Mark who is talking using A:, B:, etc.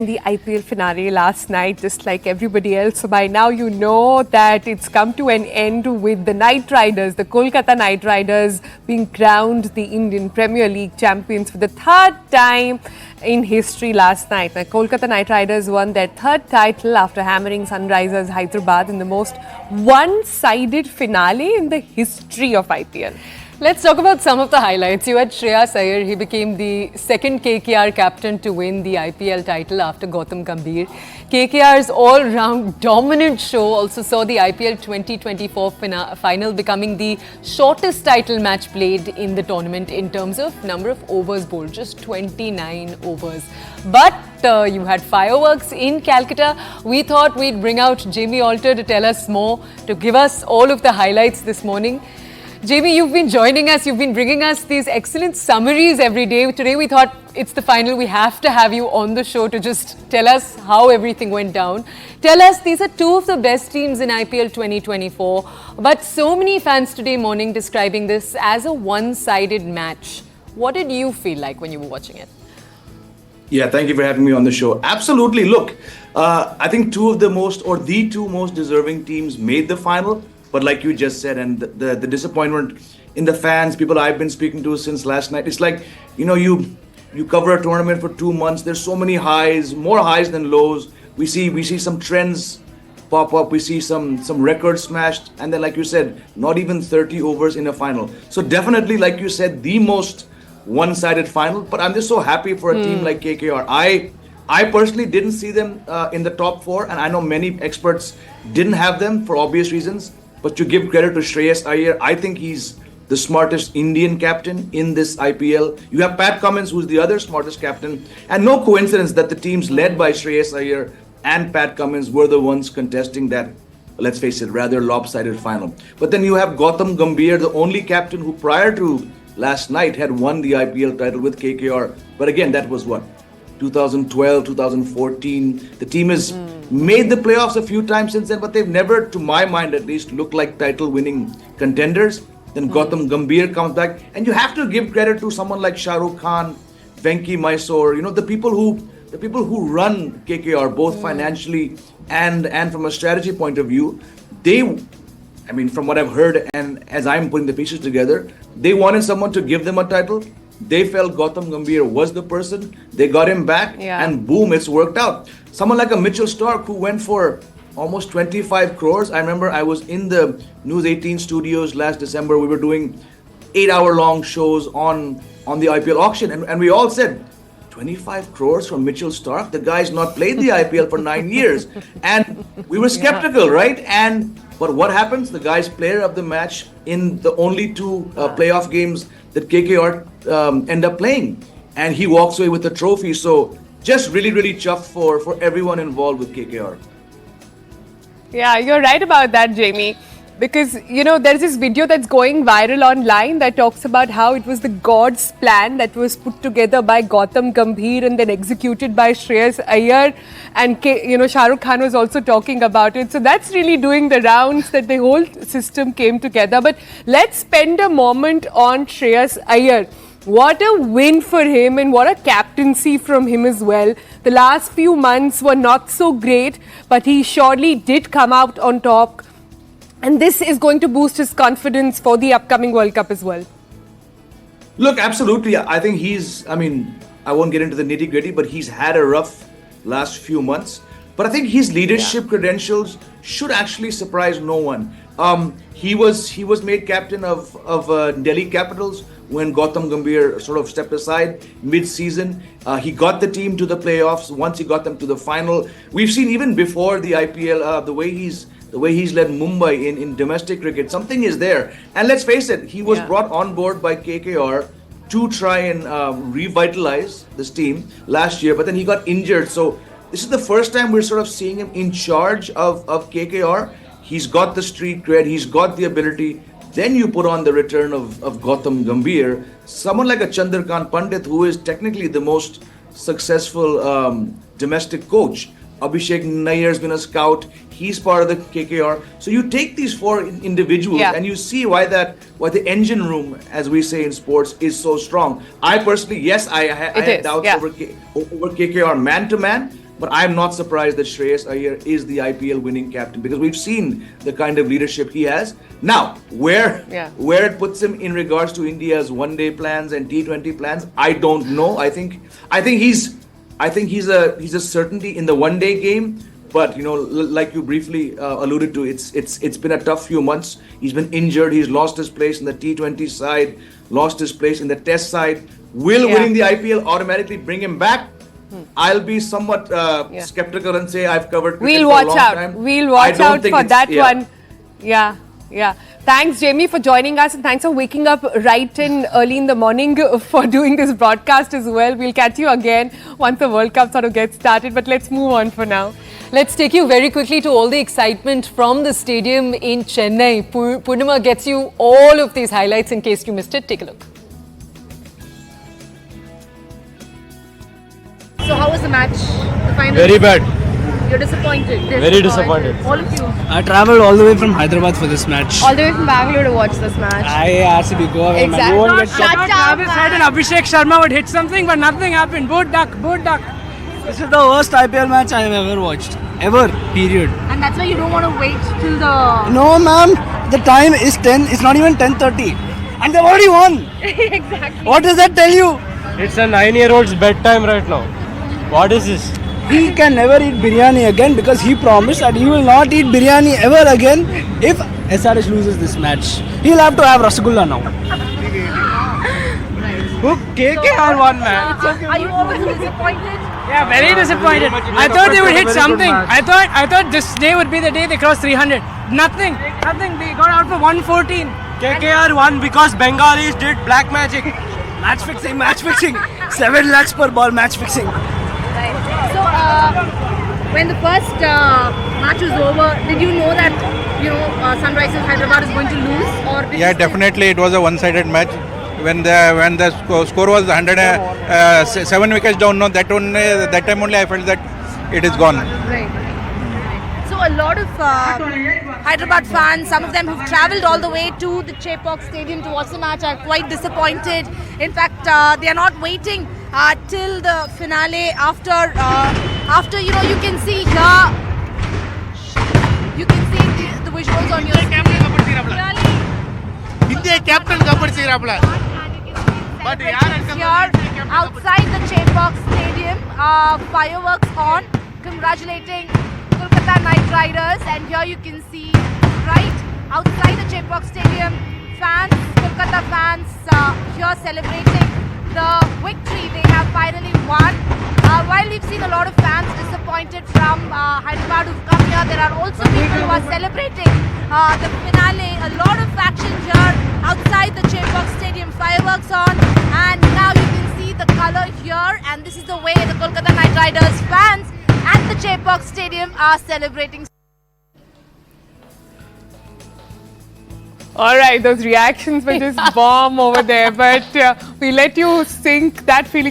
A: The IPL finale last night, just like everybody else. So by now you know that it's come to an end with the Knight Riders, the Kolkata Knight Riders being crowned the Indian Premier League champions for the third time in history last night. The Kolkata Knight Riders won their third title after hammering Sunrisers Hyderabad in the most one-sided finale in the history of IPL.
B: Let's talk about some of the highlights. You had Shreyas Iyer. He became the second KKR captain to win the IPL title after Gautam Gambhir. KKR's all-round dominant show also saw the IPL 2024 final becoming the shortest title match played in the tournament in terms of number of overs bowled, just 29 overs. But you had fireworks in Calcutta. We thought we'd bring out Jamie Alter to tell us more, to give us all of the highlights this morning. Jamie, you've been joining us. You've been bringing us these excellent summaries every day. Today we thought it's the final. We have to have you on the show to just tell us how everything went down. Tell us, these are two of the best teams in IPL 2024. But so many fans today morning describing this as a one-sided match. What did you feel like when you were watching it?
C: Yeah, thank you for having me on the show. Absolutely. Look, I think the two most deserving teams made the final. But like you just said, and the disappointment in the fans, people I've been speaking to since last night, it's like, you cover a tournament for 2 months. There's so many highs, more highs than lows. We see some trends pop up. We see some records smashed. And then, like you said, not even 30 overs in a final. So definitely, like you said, the most one-sided final. But I'm just so happy for a team like KKR. I personally didn't see them in the top four. And I know many experts didn't have them for obvious reasons. But to give credit to Shreyas Iyer, I think he's the smartest Indian captain in this IPL. You have Pat Cummins, who's the other smartest captain. And no coincidence that the teams led by Shreyas Iyer and Pat Cummins were the ones contesting that, let's face it, rather lopsided final. But then you have Gautam Gambhir, the only captain who prior to last night had won the IPL title with KKR. But again, that was what? 2012, 2014. The team has made the playoffs a few times since then, but they've never, to my mind at least, looked like title-winning contenders. Then Gautam Gambhir comes back, and you have to give credit to someone like Shah Rukh Khan, Venki Mysore. The people who run KKR both financially and from a strategy point of view. From what I've heard and as I'm putting the pieces together, they wanted someone to give them a title. They felt Gautam Gambhir was the person. They got him back, and boom, it's worked out. Someone like a Mitchell Starc who went for almost 25 crores. I remember I was in the News18 studios last December. We were doing 8-hour-long shows on the IPL auction, and we all said, 25 crores from Mitchell Starc? The guy's not played the IPL for 9 years. And we were skeptical, right? But what happens? The guy's player of the match in the only two playoff games that KKR end up playing. And he walks away with the trophy. So just really, really chuffed for everyone involved with KKR.
A: Yeah, you're right about that, Jamie. Because, there's this video that's going viral online that talks about how it was the God's plan that was put together by Gautam Gambhir and then executed by Shreyas Iyer. And, Shah Rukh Khan was also talking about it. So that's really doing the rounds, that the whole system came together. But let's spend a moment on Shreyas Iyer. What a win for him, and what a captaincy from him as well. The last few months were not so great, but he surely did come out on top. And this is going to boost his confidence for the upcoming World Cup as well.
C: Look, absolutely. I think I won't get into the nitty gritty, but he's had a rough last few months. But I think his leadership credentials should actually surprise no one. He was made captain of Delhi Capitals when Gautam Gambhir sort of stepped aside mid-season. He got the team to the playoffs. Once he got them to the final, we've seen even before the IPL the way he's led Mumbai in domestic cricket. Something is there. And let's face it, he was brought on board by KKR to try and revitalize this team last year, but then he got injured. So this is the first time we're sort of seeing him in charge of KKR. He's got the street cred, he's got the ability. Then you put on the return of Gautam Gambhir, someone like a Chandrakant Pandit, who is technically the most successful domestic coach. Abhishek Nayyar's been a scout. He's part of the KKR. So you take these four individuals and you see why the engine room, as we say in sports, is so strong. I personally, I had doubts over KKR man to man. But I'm not surprised that Shreyas Iyer is the IPL winning captain because we've seen the kind of leadership he has. Now, where it puts him in regards to India's one-day plans and T20 plans, I don't know. I think he's a certainty in the one-day game. But like you briefly alluded to, it's been a tough few months. He's been injured. He's lost his place in the T20 side, lost his place in the Test side. Will winning the IPL automatically bring him back? I'll be somewhat skeptical and say I've covered cricket for a long time.
A: We'll watch out for that one. Yeah. Thanks, Jamie, for joining us, and thanks for waking up right in early in the morning for doing this broadcast as well. We'll catch you again once the World Cup sort of gets started, but let's move on for now.
B: Let's take you very quickly to all the excitement from the stadium in Chennai. Purnima gets you all of these highlights in case you missed it. Take a look.
D: So how was the match? The final?
E: Very bad.
D: You're disappointed?
E: Very disappointed.
D: All of you?
E: I travelled all the way from Hyderabad for this match.
D: All the way from Bangalore to watch this match?
E: RCB, go away.
D: Exactly.
E: No one gets
D: Shut up,
E: Travis said and Abhishek Sharma would hit something, but nothing happened. Boot duck. This is the worst IPL match I have ever watched. Ever. Period.
D: And that's why you don't want to wait till the...
E: No, ma'am. The time is 10. It's not even 10:30. And they've already won.
D: Exactly.
E: What does that tell you?
F: It's a 9-year-old's bedtime right now. What is this?
E: He can never eat biryani again because he promised that he will not eat biryani ever again if SRH loses this match. He'll have to have Rasgulla now. Who KKR won, man.
D: Are you always disappointed?
E: Yeah, very disappointed. I thought they would hit something. I thought this day would be the day they crossed 300. Nothing. They got out for 114. KKR won because Bengalis did black magic. Match fixing. 7 lakhs per ball, match fixing.
D: So, when the first match was over, did you know that Sunrisers Hyderabad is going to lose? Or
G: Yeah, definitely it was a one-sided match. When the score was 7 wickets down, that time only I felt that it is gone.
D: Right. So a lot of Hyderabad fans, some of them who've travelled all the way to the Chepauk Stadium to watch the match, are quite disappointed. In fact, they are not waiting till the finale. After you can see here, you can see the visuals on your screen.
H: India captain
D: But here outside the Chepauk Stadium, fireworks on, congratulating Kolkata Knight Riders, and here you can see right outside the Chepauk Stadium, Kolkata fans here celebrating the victory they have finally won. While we've seen a lot of fans disappointed from Hyderabad who've come here, there are also people who are celebrating the finale. A lot of action here outside the Chepauk Stadium, fireworks on, and now you can see the colour here, and this is the way the Kolkata Knight Riders fans at the Chepauk Stadium are celebrating.
A: All right, those reactions were just bomb over there, but we let you sink that feeling